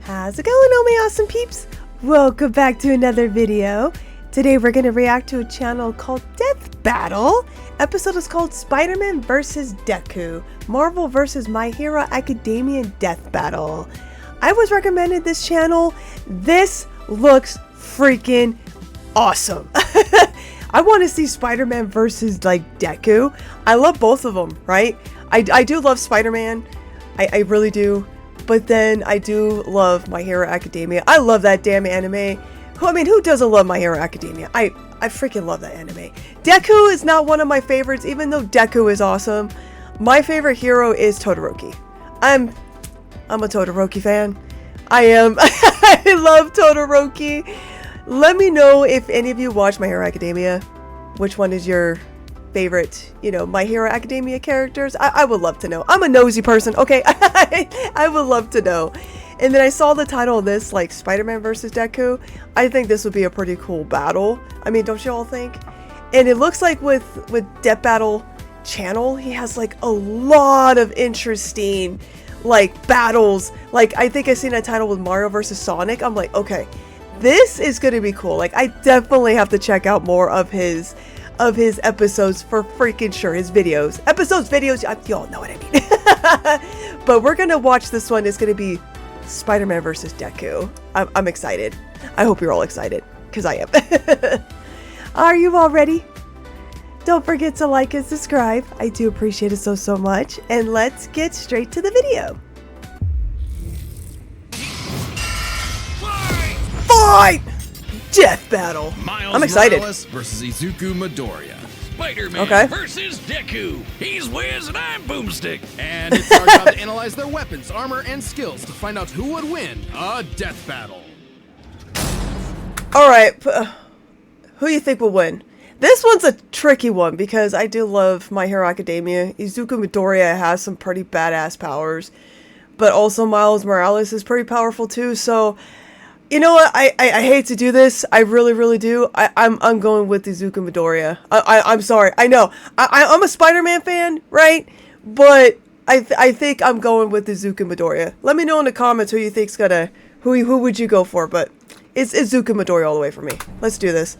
How's it going, all my awesome peeps? Welcome back to another video. Today we're going to react to a channel called Death Battle. Episode is called Spider-Man vs. Deku, Marvel vs. My Hero Academia Death Battle. I was recommended this channel. This looks freaking awesome. I want to see Spider-Man versus like Deku. I love both of them, right? I do love Spider-Man. I really do. But then I do love My Hero Academia. I love that damn anime. Who doesn't love My Hero Academia? I freaking love that anime. Deku is not one of my favorites, even though Deku is awesome. My favorite hero is Todoroki. I'm a Todoroki fan. I am. I love Todoroki. Let me know if any of you watch My Hero Academia. Which one is your favorite, My Hero Academia characters? I would love to know. I'm a nosy person, okay? I would love to know. And then I saw the title of this, like Spider-Man versus Deku. I think this would be a pretty cool battle. I mean, don't you all think? And it looks like with Death Battle channel, he has like a lot of interesting like battles. Like I think I seen a title with Mario versus Sonic. I'm like, okay, this is gonna be cool. Like I definitely have to check out more of his episodes for freaking sure. His videos, y'all know what I mean. But we're gonna watch this one. It's gonna be Spider-Man versus Deku. I'm excited. I hope you're all excited, because I am. Are you all ready? Don't forget to like and subscribe. I do appreciate it so much. And let's get straight to the video. Fight! Death Battle. I'm excited. Morales versus Izuku Midoriya. Spider-Man versus Deku. He's Wiz and I'm Boomstick. And it's our job to analyze their weapons, armor, and skills to find out who would win a death battle. Alright, who you think will win? This one's a tricky one because I do love My Hero Academia. Izuku Midoriya has some pretty badass powers, but also Miles Morales is pretty powerful too, so you know what? I hate to do this. I really do. I'm going with Izuku Midoriya. I'm sorry. I know. I'm a Spider-Man fan, right? But I think I'm going with Izuku Midoriya. Let me know in the comments who you think's gonna who would you go for? But it's Izuku Midoriya all the way for me. Let's do this.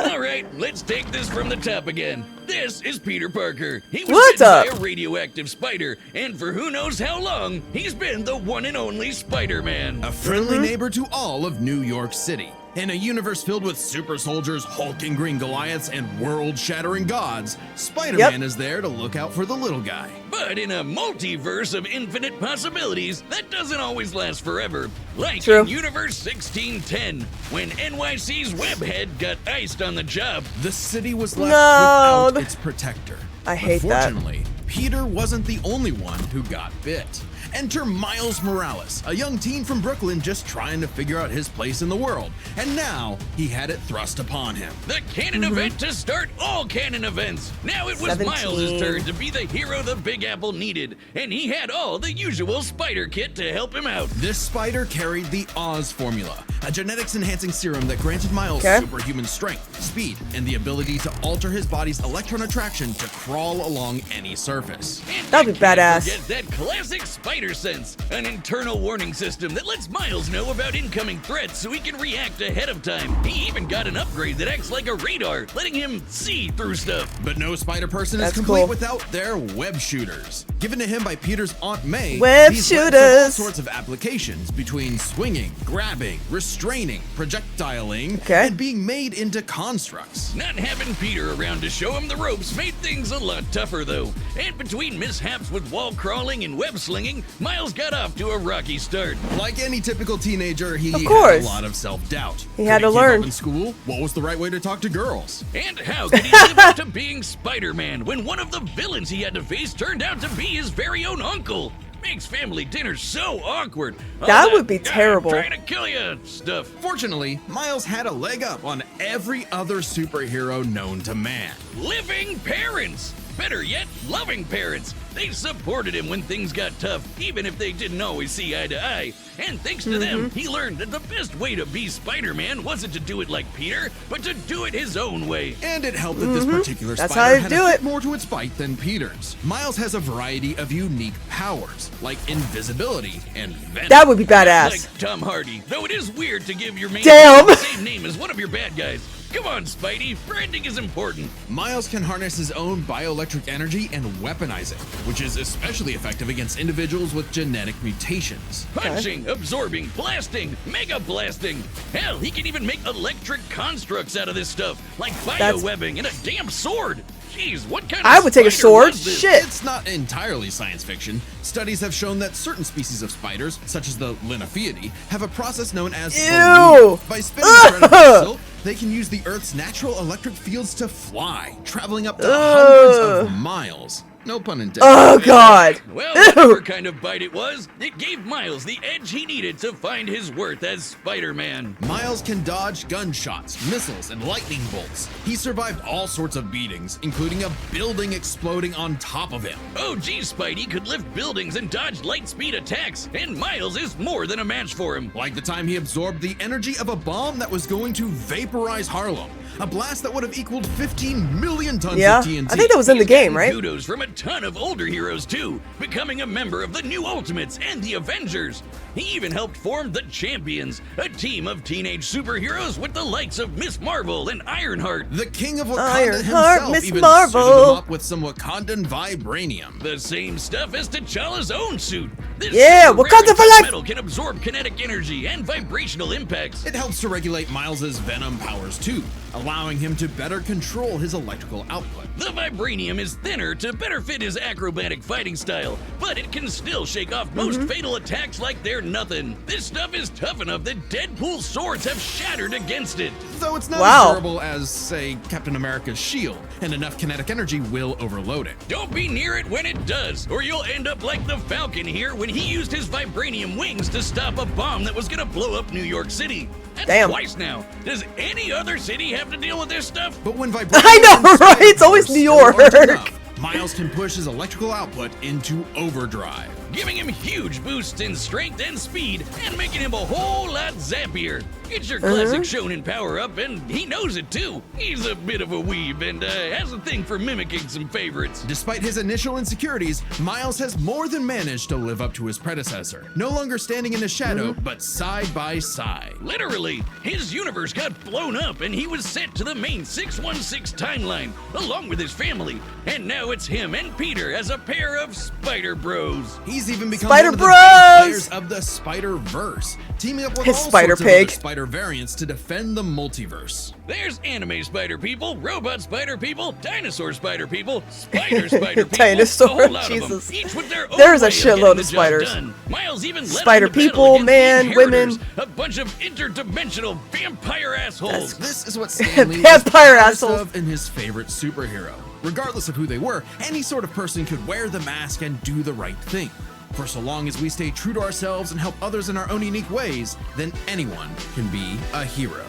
All right, let's take this from the top again. This is Peter Parker. He was What's bitten up? by a radioactive spider, and for who knows how long, he's been the one and only Spider-Man. A friendly neighbor to all of New York City. In a universe filled with super soldiers, hulking green Goliaths, and world-shattering gods, Spider-Man is there to look out for the little guy. But in a multiverse of infinite possibilities, that doesn't always last forever. Like True. in Universe 1610, when NYC's Webhead got iced on the job. The city was left without its protector. I hate that. Unfortunately, Peter wasn't the only one who got bit. Enter Miles Morales, a young teen from Brooklyn just trying to figure out his place in the world. And now, he had it thrust upon him. The canon event to start all canon events. Now it was 17. Miles' turn to be the hero the Big Apple needed, and he had all the usual spider kit to help him out. This spider carried the Oz formula, a genetics-enhancing serum that granted Miles superhuman strength, speed, and the ability to alter his body's electron attraction to crawl along any surface. And That'd be badass. Forget that classic spider sense, an internal warning system that lets Miles know about incoming threats so he can react ahead of time. He even got an upgrade that acts like a radar, letting him see through stuff. But no spider person That's is complete cool. without their web shooters. Given to him by Peter's Aunt May, Web these webs have all shooters. sorts of applications between swinging, grabbing, restraining, projectiling, Okay. and being made into constructs. Not having Peter around to show him the ropes made things a lot tougher though. And between mishaps with wall crawling and web slinging, Miles got off to a rocky start. Like any typical teenager, he Of had course. a lot of self-doubt. He had Could to keep learn. up in school? What was the right way to talk to girls? And how could he live up to being Spider-Man when one of the villains he had to face turned out to be his very own uncle? Makes family dinner so awkward. That would be terrible. Trying to kill you stuff. Fortunately, Miles had a leg up on every other superhero known to man. Living parents. Better yet, loving parents. They supported him when things got tough, even if they didn't always see eye to eye. And thanks to them, he learned that the best way to be Spider-Man wasn't to do it like Peter, but to do it his own way. And it helped that this particular That's spider how had you a do bit it. more to its bite than Peter's. Miles has a variety of unique powers, like invisibility and venom. That would be badass. Like Tom Hardy, though it is weird to give your main Damn. the same name as one of your bad guys. Come on, Spidey, branding is important. Miles can harness his own bioelectric energy and weaponize it, which is especially effective against individuals with genetic mutations. Punching, absorbing, blasting, mega blasting. Hell, he can even make electric constructs out of this stuff, like biowebbing and a damn sword. Jeez, what kind of I would take a spider sword. was this? Shit. It's not entirely science fiction. Studies have shown that certain species of spiders, such as the Linophiidae, have a process known as Ew. ballooning. By spinning around a silk, they can use the Earth's natural electric fields to fly, traveling up to hundreds of miles. No pun intended. Oh God. Well, whatever kind of bite it was, it gave Miles the edge he needed to find his worth as Spider-Man. Miles can dodge gunshots, missiles, and lightning bolts. He survived all sorts of beatings, including a building exploding on top of him. Oh geez, Spidey could lift buildings and dodge light speed attacks, and Miles is more than a match for him. Like the time he absorbed the energy of a bomb that was going to vaporize Harlem. A blast that would have equaled 15 million tons Yeah, of TNT. I think that was in the game, right? Kudos from a ton of older heroes too, becoming a member of the New Ultimates and the Avengers. He even helped form the Champions, a team of teenage superheroes with the likes of Miss Marvel and Ironheart. The king of Wakanda Ironheart, himself Miss even Marvel. suited him up with some Wakandan vibranium. The same stuff as T'Challa's own suit. This Yeah, super Wakanda rare for life! metal can absorb kinetic energy and vibrational impacts. It helps to regulate Miles's venom powers too, allowing him to better control his electrical output. The vibranium is thinner to better fit his acrobatic fighting style, but it can still shake off most fatal attacks like they're nothing. This stuff is tough enough that Deadpool's swords have shattered against it. Though it's not Wow. as durable as, say, Captain America's shield, and enough kinetic energy will overload it. Don't be near it when it does, or you'll end up like the Falcon here when he used his vibranium wings to stop a bomb that was gonna blow up New York City. That's Damn. twice now. Does any other city have to deal with this stuff? But when vibranium I know, and right? spider It's always powers New still aren't York. enough, Miles can push his electrical output into overdrive. Giving him huge boosts in strength and speed, and making him a whole lot zappier. It's your classic shonen power-up, and he knows it too. He's a bit of a weeb, and has a thing for mimicking some favorites. Despite his initial insecurities, Miles has more than managed to live up to his predecessor. No longer standing in his shadow, but side by side. Literally, his universe got blown up, and he was sent to the main 616 timeline, along with his family. And now it's him and Peter as a pair of Spider Bros. He's even become Spider one of the Bros! big players of the Spider-Verse, teaming up with His all Spider sorts of Pig. other Spider variants to defend the multiverse. There's anime spider people, robot spider people, dinosaur spider people, spider spider people, Dinosaur, a whole lot Jesus. of them, each with their own There's a way of shitload getting of the job spiders. done. Miles even led Spider them to battle people, against the man, Inheritors, women. a bunch of interdimensional vampire assholes. This is what Stan Lee was Vampire proudest assholes. of in his favorite superhero. Regardless of who they were, any sort of person could wear the mask and do the right thing. For so long as we stay true to ourselves and help others in our own unique ways, then anyone can be a hero.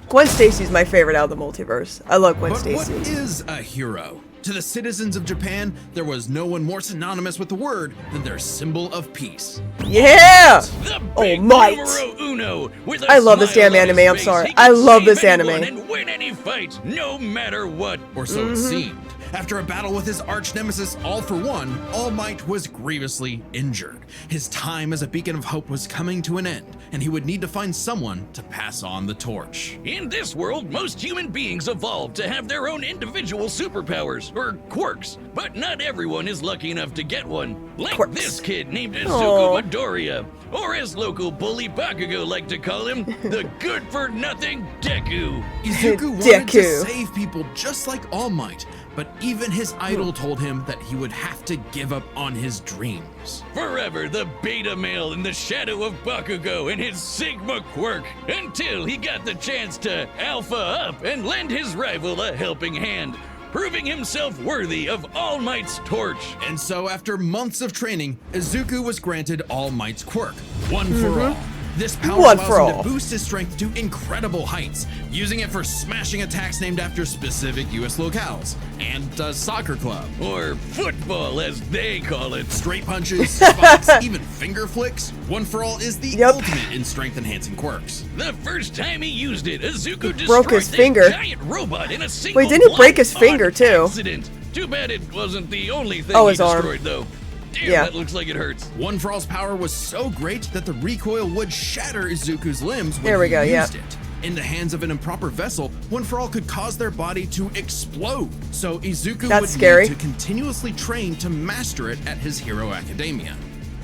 Gwen Stacy's my favorite out of the multiverse. I love Gwen But Stacy. what is a hero? To the citizens of Japan, there was no one more synonymous with the word than their symbol of peace. Yeah! The Oh, big might. numero uno, with a I love this smile damn on his anime, I'm face, sorry. he I can love save this anyone anime. And win any fight, no matter what. Or so it seemed. After a battle with his arch nemesis All For One, All Might was grievously injured. His time as a beacon of hope was coming to an end, and he would need to find someone to pass on the torch. In this world, most human beings evolved to have their own individual superpowers, or quirks, but not everyone is lucky enough to get one. Like Quirks. this kid named Izuku Aw. Midoriya, or as local bully Bakugo like to call him, the good-for-nothing Deku. Izuku wanted to Deku. save people just like All Might, but even his idol told him that he would have to give up on his dreams. Forever the beta male in the shadow of Bakugo and his Sigma quirk, until he got the chance to alpha up and lend his rival a helping hand, proving himself worthy of All Might's torch. And so after months of training, Izuku was granted All Might's quirk, one for all. This power One for allows him all. to boost his strength to incredible heights, using it for smashing attacks named after specific US locales and a soccer club. Or football, as they call it. Straight punches, spikes, even finger flicks. One for all is the Yep. ultimate in strength-enhancing quirks. The first time he used it, Izuku destroyed Broke his that finger. giant robot in a single Wait, didn't he break his finger, on too? accident. Too bad it wasn't the only thing Oh, he his arm. destroyed, though. Damn, Yeah. that looks like it hurts. One for all's power was so great that the recoil would shatter Izuku's limbs when There we he go, used yeah. it. In the hands of an improper vessel, One for All could cause their body to explode. So Izuku That's would scary. need to continuously train to master it at his Hero Academia.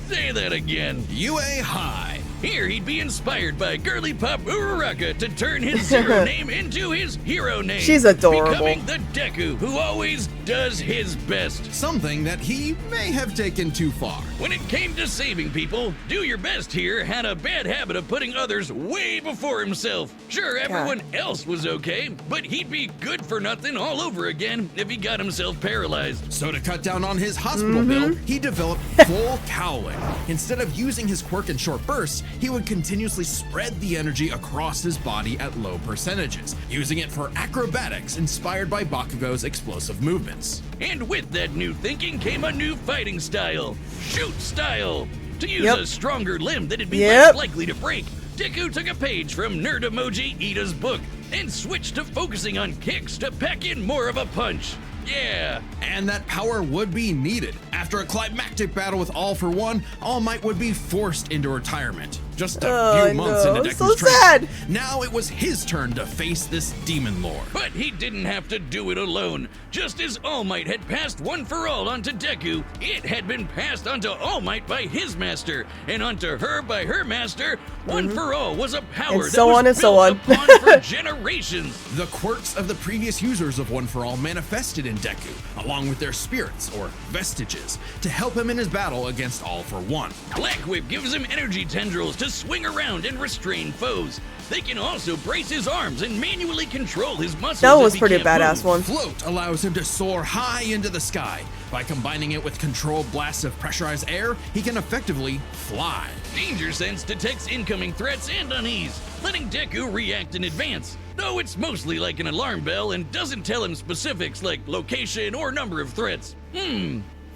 Say that again. UA High. Here he'd be inspired by girly pop Uraraka to turn his zero name into his hero name. She's adorable. Becoming the Deku who always does his best. Something that he may have taken too far. When it came to saving people, Do Your Best here had a bad habit of putting others way before himself. Sure, everyone else was okay, but he'd be good for nothing all over again if he got himself paralyzed. So to cut down on his hospital bill, he developed full cowling. Instead of using his quirk in short bursts, he would continuously spread the energy across his body at low percentages, using it for acrobatics inspired by Bakugo's explosive movements. And with that new thinking came a new fighting style, shoot style. To use Yep. a stronger limb that'd be Yep. less likely to break, Deku took a page from Nerd Emoji Ida's book and switched to focusing on kicks to pack in more of a punch. Yeah. And that power would be needed. After a climactic battle with All for One, All Might would be forced into retirement. Just a few months no, into Deku's so training. sad. Now it was his turn to face this demon lord. But he didn't have to do it alone. Just as All Might had passed One for All onto Deku, it had been passed onto All Might by his master, and onto her by her master. One for All was a power And so that was on and so built on. upon for generations. The quirks of the previous users of One for All manifested in Deku, along with their spirits, or vestiges, to help him in his battle against All for One. Black Whip gives him energy tendrils to swing around and restrain foes. They can also brace his arms and manually control his muscles. That if was he pretty can't badass move. one. Float allows him to soar high into the sky. By combining it with controlled blasts of pressurized air, he can effectively fly. Danger Sense detects incoming threats and unease, letting Deku react in advance. Though it's mostly like an alarm bell and doesn't tell him specifics like location or number of threats.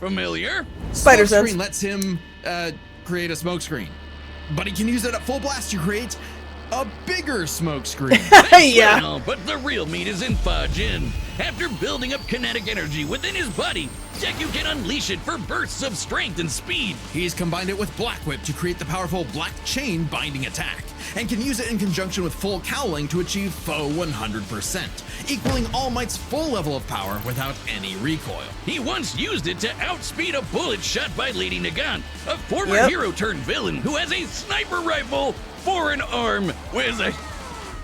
Familiar? Spider Smokescreen sense. lets him create a smokescreen, but he can use it at full blast to create a bigger smokescreen. Yeah. Well, but the real meat is in Fajin. After building up kinetic energy within his body, Deku can unleash it for bursts of strength and speed. He's combined it with Black Whip to create the powerful Black Chain binding attack, and can use it in conjunction with Full Cowling to achieve foe 100%, equaling All Might's full level of power without any recoil. He once used it to outspeed a bullet shot by Lady Nagant, a former Yep. hero turned villain who has a sniper rifle for an arm.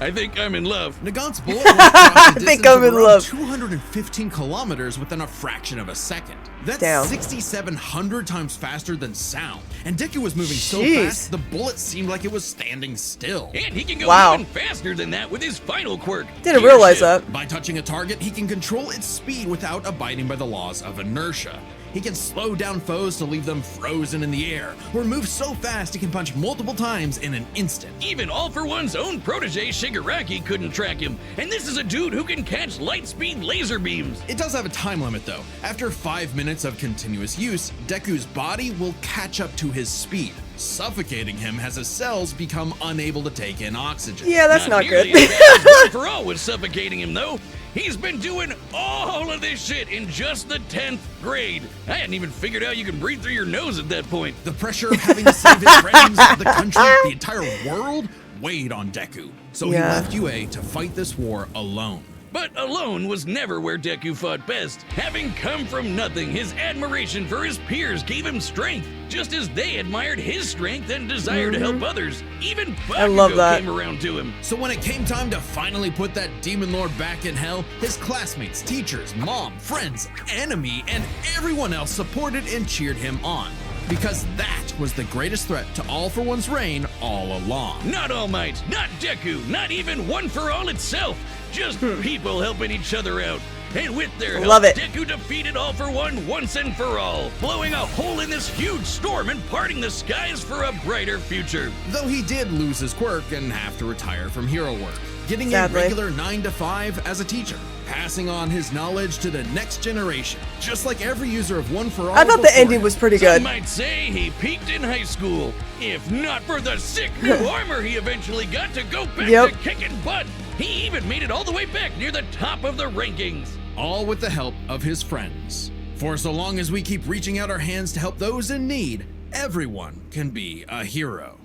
I think I'm in love. Nagant's bullet will cross a think distance I'm of in around love. 215 kilometers within a fraction of a second. That's Damn. 6,700 times faster than sound. And Deku was moving so Jeez. fast, the bullet seemed like it was standing still. And he can go Wow. even faster than that with his final quirk. Didn't realize Gear that. By touching a target, he can control its speed without abiding by the laws of inertia. He can slow down foes to leave them frozen in the air, or move so fast he can punch multiple times in an instant. Even All for One's own protege Shigaraki couldn't track him, and this is a dude who can catch light speed laser beams. It does have a time limit though. After 5 minutes of continuous use, Deku's body will catch up to his speed, suffocating him as his cells become unable to take in oxygen. Yeah, that's not nearly good. as bad as One for All was suffocating him though. He's been doing all of this shit in just the 10th grade. I hadn't even figured out you can breathe through your nose at that point. The pressure of having to save his friends, the country, the entire world weighed on Deku. So he Yeah. left UA to fight this war alone. But alone was never where Deku fought best. Having come from nothing, his admiration for his peers gave him strength, just as they admired his strength and desire to help others. Even I love Bakugo that. came around to him. So when it came time to finally put that demon lord back in hell, his classmates, teachers, mom, friends, enemy, and everyone else supported and cheered him on. Because that was the greatest threat to All for One's reign all along. Not All Might, not Deku, not even One for All itself. Just people helping each other out. And with their help, Love it. Deku defeated All For One once and for all, blowing a hole in this huge storm and parting the skies for a brighter future. Though he did lose his quirk and have to retire from hero work, getting Sadly. a regular 9 to 5 as a teacher, passing on his knowledge to the next generation, just like every user of One For All. I thought the ending was pretty Some good. might say he peaked in high school. If not for the sick new armor he eventually got to go back Yep. to kicking butt, he even made it all the way back near the top of the rankings. All with the help of his friends. For so long as we keep reaching out our hands to help those in need, everyone can be a hero.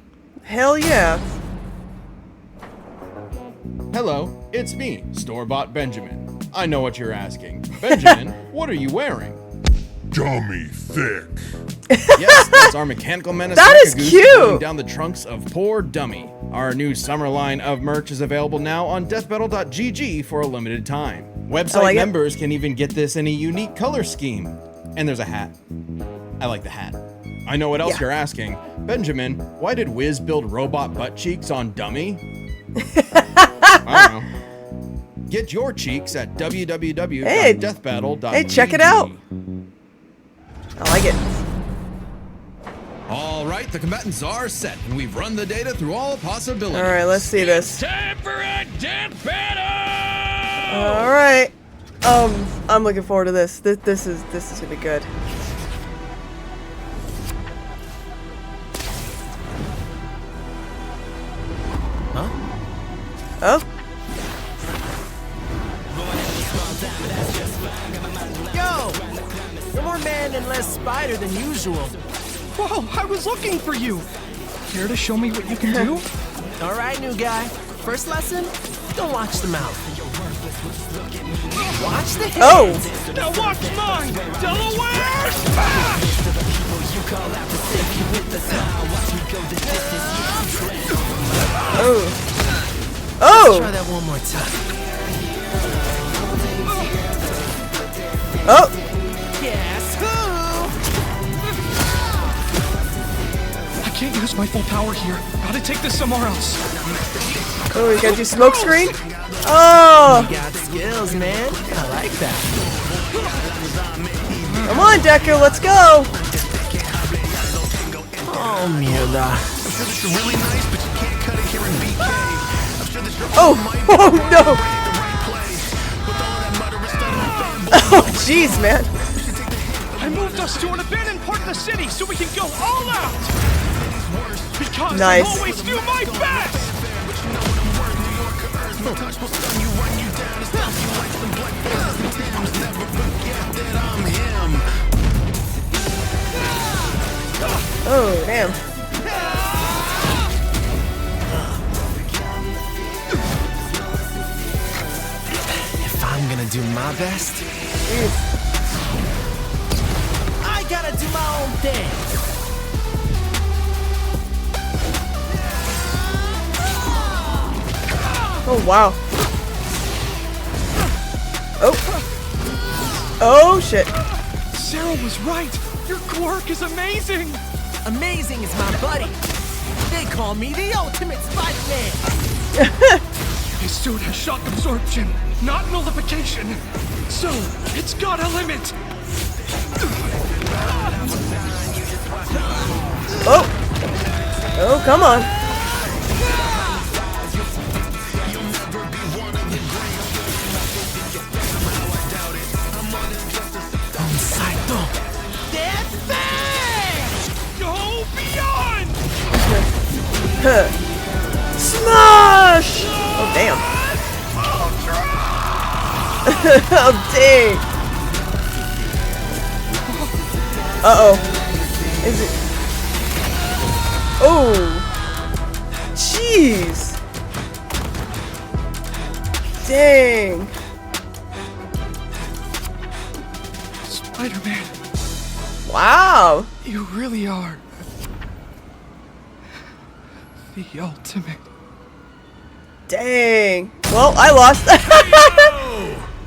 Hell yeah. Hello, it's me, Store-Bought Benjamin. I know what you're asking. Benjamin, what are you wearing? Dummy thick. Yes, that's our mechanical menace. That is Goose cute. pulling down the trunks of poor Dummy. Our new summer line of merch is available now on deathbattle.gg for a limited time. Website like it. members can even get this in a unique color scheme. And there's a hat. I like the hat. I know what else Yeah. you're asking. Benjamin, why did Wiz build robot butt cheeks on Dummy? I don't know. Get your cheeks at www.deathbattle.gg. Hey, check it out. I like it. All right, the combatants are set, and we've run the data through all possibilities. All right, let's see this. Time for a death battle! All right. I'm looking forward to this. This is gonna be good. Huh? Oh. Yo! You're more man and less spider than usual. Whoa, I was looking for you! Care to show me what you can do? Alright, new guy. First lesson? Don't watch the mouth. Watch the head. Oh. Now watch mine! Delaware! Oh. Try Oh. that one more time. Oh. Guess who? I can't use my full power here. Gotta take this somewhere else. Oh, you gotta do smoke screen? Oh. You got skills, man. I like that. Come on, Deku, let's go. Oh, mierda. Oh. Oh, no. Oh, jeez, man. I moved us to an abandoned part of the city so we can go all out! Because Nice. I always do my best! Oh, damn. If I'm gonna do my best, Jeez. I gotta do my own thing. Oh, wow. Oh. Oh, shit. Sarah was right! Your quirk is amazing! Amazing is my buddy. They call me the ultimate Spider-Man. His suit has shock absorption, not nullification. So, it's got a limit! Oh. Oh, come on. Saito. Death Bang! Go beyond! Smash! Oh, damn. Oh, dang. Uh-oh. Is it? Oh. Jeez. Dang. Spider-Man, Wow. you really are the ultimate. Dang. Well, I lost.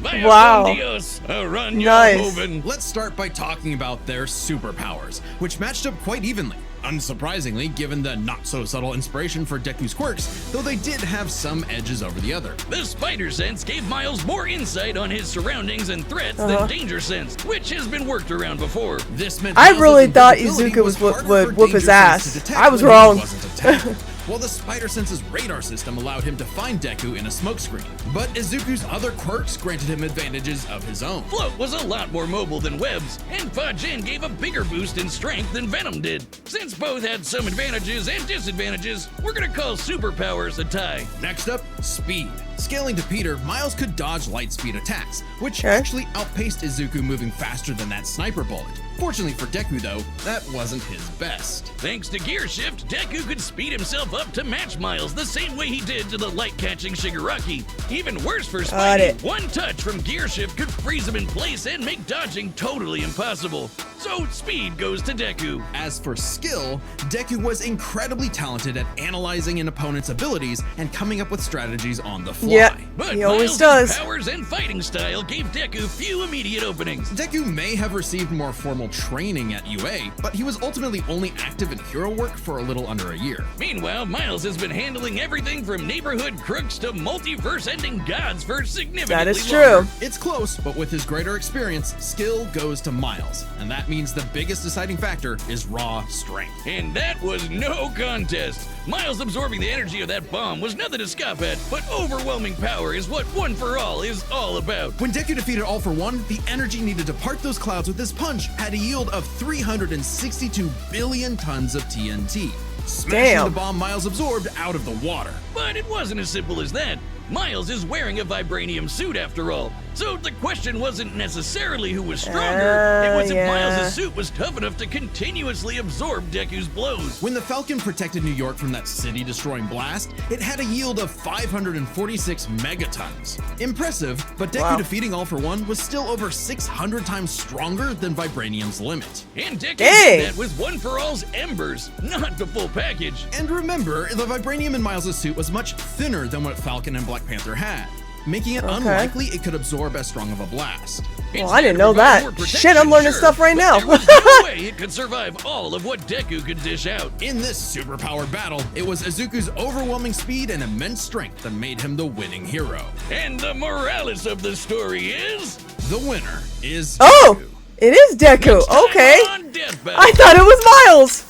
Vaya Wow. con Dios, run Nice. your moving. Let's start by talking about their superpowers, which matched up quite evenly. unsurprisingly given the not-so-subtle inspiration for Deku's quirks, though they did have some edges over the other. The spider sense gave Miles more insight on his surroundings and threats than danger sense, which has been worked around before. This meant I Miles' really thought invisibility Izuku was harder would for whoop his danger ass. sense to detect I was when he wrong. wasn't attacked. While the spider sense's radar system allowed him to find Deku in a smokescreen, but Izuku's other quirks granted him advantages of his own. Float was a lot more mobile than Webs, and Fajin gave a bigger boost in strength than Venom did. Since both had some advantages and disadvantages, we're gonna call superpowers a tie. Next up, speed. Scaling to Peter, Miles could dodge light speed attacks, which Okay. actually outpaced Izuku moving faster than that sniper bullet. Fortunately for Deku though, that wasn't his best. Thanks to Gear Shift, Deku could speed himself up to match Miles the same way he did to the light-catching Shigaraki. Even worse for Got Spidey, it. one touch from Gear Shift could freeze him in place and make dodging totally impossible. So speed goes to Deku. As for skill, Deku was incredibly talented at analyzing an opponent's abilities and coming up with strategies on the fly. Yep. But He always Miles' does. powers and fighting style gave Deku few immediate openings. Deku may have received more formal training at UA, but he was ultimately only active in hero work for a little under a year. Meanwhile, Miles has been handling everything from neighborhood crooks to multiverse-ending gods for significantly That is longer. true. It's close, but with his greater experience, skill goes to Miles, and that means the biggest deciding factor is raw strength. And that was no contest. Miles absorbing the energy of that bomb was nothing to scoff at, but overwhelming power is what One For All is all about. When Deku defeated All For One, the energy needed to part those clouds with this punch had a yield of 362 billion tons of TNT, smashing Damn. the bomb Miles absorbed out of the water. But it wasn't as simple as that. Miles is wearing a vibranium suit after all, so the question wasn't necessarily who was stronger, it was if yeah. Miles' suit was tough enough to continuously absorb Deku's blows. When the Falcon protected New York from that city-destroying blast, it had a yield of 546 megatons. Impressive, but Deku Wow. defeating All For One was still over 600 times stronger than Vibranium's limit. And Deku Dang. did that with One For All's embers, not the full package. And remember, the Vibranium in Miles' suit was much thinner than what Falcon and Black Panther had, making it unlikely it could absorb as strong of a blast. Well, I didn't know that. Shit, I'm learning stuff right now. There was no way it could survive all of what Deku could dish out. In this superpowered battle, it was Izuku's overwhelming speed and immense strength that made him the winning hero. And the morales of the story is... The winner is Oh, Deku. it is Deku. Next time Okay. on Death Battle. I thought it was Miles.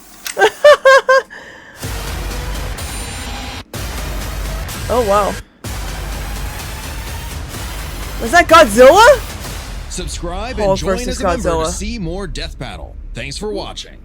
Oh, wow. Was that Godzilla? Subscribe Hulk and join versus as a member Godzilla. to see more Death Battle. Thanks for watching.